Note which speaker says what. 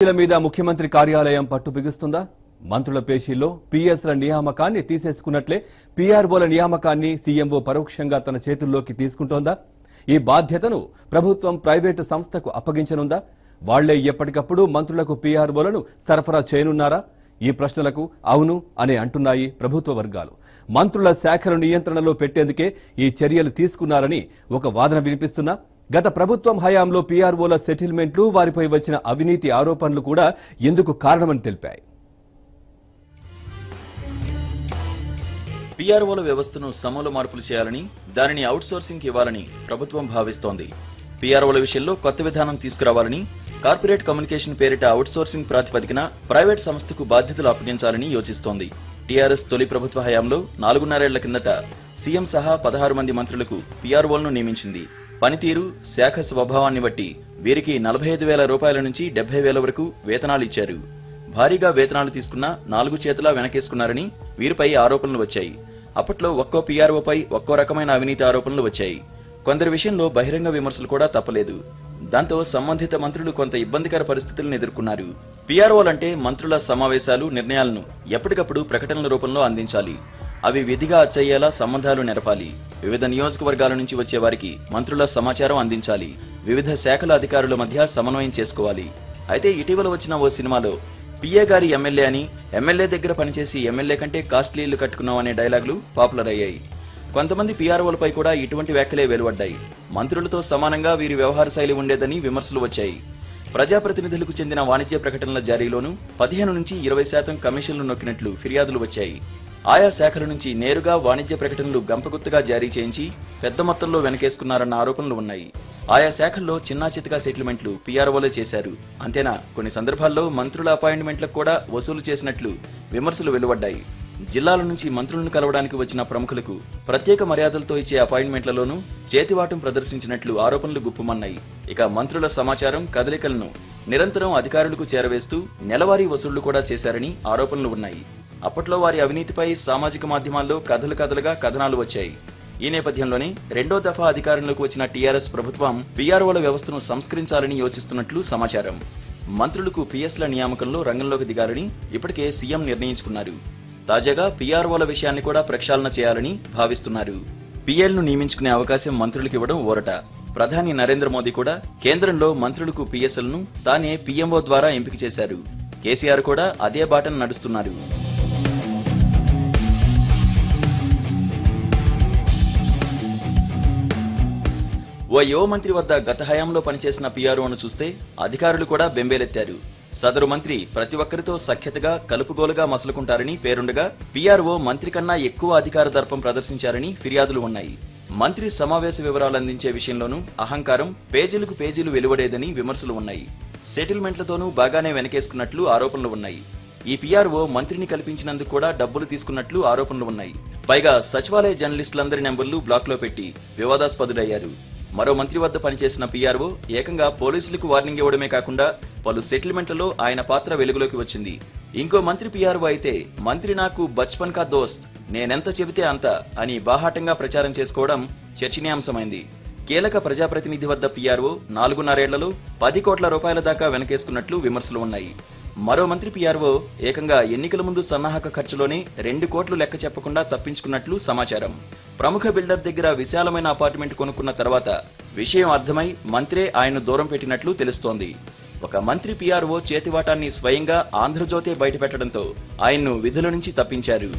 Speaker 1: మీద ముఖ్యమంత్రి కార్యాలయం పట్టు బిగుస్తుందా? మంత్రుల పేషీల్లో పీఎస్ల నియామకాన్ని తీసేసుకున్నట్లే పీఆర్ఓల నియామకాన్ని సీఎంఓ పరోక్షంగా తన చేతుల్లోకి తీసుకుంటోందా? ఈ బాధ్యతను ప్రభుత్వం ప్రైవేటు సంస్థకు అప్పగించనుందా? వాళ్లే ఎప్పటికప్పుడు మంత్రులకు పీఆర్ఓలను సరఫరా చేయనున్నారా? ఈ ప్రశ్నలకు అవును అనే అంటున్నాయి ప్రభుత్వ వర్గాలు. మంత్రుల శాఖల నియంత్రణలో పెట్టేందుకే ఈ చర్యలు తీసుకున్నారని ఒక వాదన వినిపిస్తున్నా, గత ప్రభుత్వం హయాంలో పీఆర్ఓల సెటిల్మెంట్లు, వారిపై వచ్చిన అవినీతి ఆరోపణలు కూడా ఎందుకు కారణమని తెలిపాయి.
Speaker 2: పీఆర్ఓల వ్యవస్థను సమూల మార్పులు చేయాలని, దానిని అవుట్సోర్సింగ్ ఇవ్వాలని ప్రభుత్వం భావిస్తోంది. పీఆర్ఓల విషయంలో కొత్త విధానం తీసుకురావాలని, కార్పొరేట్ కమ్యూనికేషన్ పేరిట అవుట్సోర్సింగ్ ప్రాతిపదికన ప్రైవేట్ సంస్థకు బాధ్యతలు అప్పగించాలని యోచిస్తోంది. టీఆర్ఎస్ తొలి ప్రభుత్వ హయాంలో 4.5 ఏళ్ల కిందట సీఎం సహా 16 మంది మంత్రులకు పీఆర్ఓలను నియమించింది. పనితీరు, శాఖ స్వభావాన్ని బట్టి వీరికి 45,000 రూపాయల నుంచి 70,000 వరకు వేతనాలు ఇచ్చారు. భారీగా వేతనాలు తీసుకున్న 4 చేతులా వెనకేసుకున్నారని వీరిపై ఆరోపణలు వచ్చాయి. అప్పట్లో ఒక్కో పీఆర్ఓపై ఒక్కో రకమైన అవినీతి ఆరోపణలు వచ్చాయి. కొందరి విషయంలో బహిరంగ విమర్శలు కూడా తప్పలేదు. దాంతో సంబంధిత మంత్రులు కొంత ఇబ్బందికర పరిస్థితులను ఎదుర్కొన్నారు. పీఆర్ఓలంటే మంత్రుల సమావేశాలు, నిర్ణయాలను ఎప్పటికప్పుడు ప్రకటనల రూపంలో అందించాలి. అవి విధిగా అచ్చయ్యేలా సంబంధాలు నెరపాలి. వివిధ నియోజకవర్గాల నుంచి వచ్చే వారికి మంత్రుల సమాచారం అందించాలి. వివిధ శాఖల అధికారుల మధ్య సమన్వయం చేసుకోవాలి. అయితే ఇటీవల వచ్చిన ఓ సినిమాలో పిఏ గారి ఎమ్మెల్యే అని, ఎమ్మెల్యే దగ్గర పనిచేసి ఎమ్మెల్యే కంటే కాస్ట్లీ ఇల్లు కట్టుకున్నాం అనే డైలాగులు పాపులర్ అయ్యాయి. కొంతమంది పీఆర్ఓలపై కూడా ఇటువంటి వ్యాఖ్యలే వెలువడ్డాయి. మంత్రులతో సమానంగా వీరి వ్యవహార శైలి ఉండేదని విమర్శలు వచ్చాయి. ప్రజాప్రతినిధులకు చెందిన వాణిజ్య ప్రకటనల జారీలోనూ 15 నుంచి 20% కమిషన్లు నొక్కినట్లు ఫిర్యాదులు వచ్చాయి. ఆయా శాఖల నుంచి నేరుగా వాణిజ్య ప్రకటనలు గంపగుత్తగా జారీ చేయించి పెద్ద మొత్తంలో వెనకేసుకున్నారన్న ఆరోపణలు ఉన్నాయి. ఆయా శాఖల్లో చిన్నా చితకా సెటిల్మెంట్లు పీఆర్ఓలే చేశారు. అంతేనా, కొన్ని సందర్భాల్లో మంత్రుల అపాయింట్మెంట్లకు కూడా వసూలు చేసినట్లు విమర్శలు వెలువడ్డాయి. జిల్లాల నుంచి మంత్రులను కలవడానికి వచ్చిన ప్రముఖులకు ప్రత్యేక మర్యాదలతో ఇచ్చే అపాయింట్మెంట్లలోనూ చేతివాటం ప్రదర్శించినట్లు ఆరోపణలు గుప్పుమన్నాయి. ఇక మంత్రుల సమాచారం, కదలికలను నిరంతరం అధికారులకు చేరవేస్తూ నెలవారీ వసూళ్లు కూడా చేశారని ఆరోపణలు ఉన్నాయి. అప్పట్లో వారి అవినీతిపై సామాజిక మాధ్యమాల్లో కథలుగా కథనాలు వచ్చాయి. ఈ నేపథ్యంలోనే రెండో దఫా అధికారంలోకి వచ్చిన టీఆర్ఎస్ ప్రభుత్వం పీఆర్ఓల వ్యవస్థను సంస్కరించాలని యోచిస్తున్నట్లు సమాచారం. మంత్రులకు పీఎస్ల నియామకంలో రంగంలోకి దిగాలని ఇప్పటికే సీఎం నిర్ణయించుకున్నారు. తాజాగా పీఆర్ఓల విషయాన్ని కూడా ప్రక్షాళన చేయాలని భావిస్తున్నారు. పీఎల్ను నియమించుకునే అవకాశం మంత్రులకు ఇవ్వడం ఊరట. ప్రధాని నరేంద్ర మోదీ కూడా కేంద్రంలో మంత్రులకు పీఎస్లను తానే పీఎంఓ ద్వారా ఎంపిక చేశారు. కేసీఆర్ కూడా అదే బాటను నడుస్తున్నారు. ఓ యువ మంత్రి వద్ద గత హయాంలో పనిచేసిన పీఆర్ఓను చూస్తే అధికారులు కూడా బెంబేలెత్తారు. సదరు మంత్రి ప్రతి ఒక్కరితో సఖ్యతగా, కలుపుగోలుగా మసలుకుంటారని పేరుండగా పీఆర్ఓ మంత్రి కన్నా ఎక్కువ అధికార దర్పం ప్రదర్శించారని ఫిర్యాదులు ఉన్నాయి. మంత్రి సమావేశ వివరాలు అందించే విషయంలోనూ అహంకారం, పేజీలకు పేజీలు వెలువడేదని విమర్శలు ఉన్నాయి. సెటిల్మెంట్లతోనూ బాగానే వెనకేసుకున్నట్లు ఆరోపణలు ఉన్నాయి. ఈ పీఆర్ఓ మంత్రిని కల్పించినందుకు కూడా డబ్బులు తీసుకున్నట్లు ఆరోపణలు ఉన్నాయి. పైగా సచివాలయ జర్నలిస్టులందరి నెంబర్లు బ్లాక్లో పెట్టి వివాదాస్పదుడయ్యారు. మరో మంత్రి వద్ద పనిచేసిన పీఆర్ఓ ఏకంగా పోలీసులకు వార్నింగ్ ఇవ్వడమే కాకుండా పలు సెటిల్మెంట్లలో ఆయన పాత్ర వెలుగులోకి వచ్చింది. ఇంకో మంత్రి పీఆర్ఓ అయితే మంత్రి నాకు బచ్పన్ కా దోస్త్, నేనెంత చెబితే అంత అని బాహాటంగా ప్రచారం చేసుకోవడం చర్చనీయాంశమైంది. కీలక ప్రజాప్రతినిధి వద్ద పీఆర్ఓ 4.5 ఏళ్లలో 10 కోట్ల రూపాయల దాకా వెనకేసుకున్నట్లు విమర్శలు ఉన్నాయి. మరో మంత్రి పీఆర్ఓ ఏకంగా ఎన్నికల ముందు సన్నాహక ఖర్చులోనే 2 కోట్లు లెక్క చెప్పకుండా తప్పించుకున్నట్లు సమాచారం. ప్రముఖ బిల్డర్ దగ్గర విశాలమైన అపార్ట్మెంట్ కొనుక్కున్న తర్వాత విషయం అర్థమై మంత్రే ఆయన్ను దూరం పెట్టినట్లు తెలుస్తోంది. ఒక మంత్రి పీఆర్ఓ చేతివాటాన్ని స్వయంగా ఆంధ్రజ్యోతే బయటపెట్టడంతో ఆయన్ను విధుల నుంచి తప్పించారు.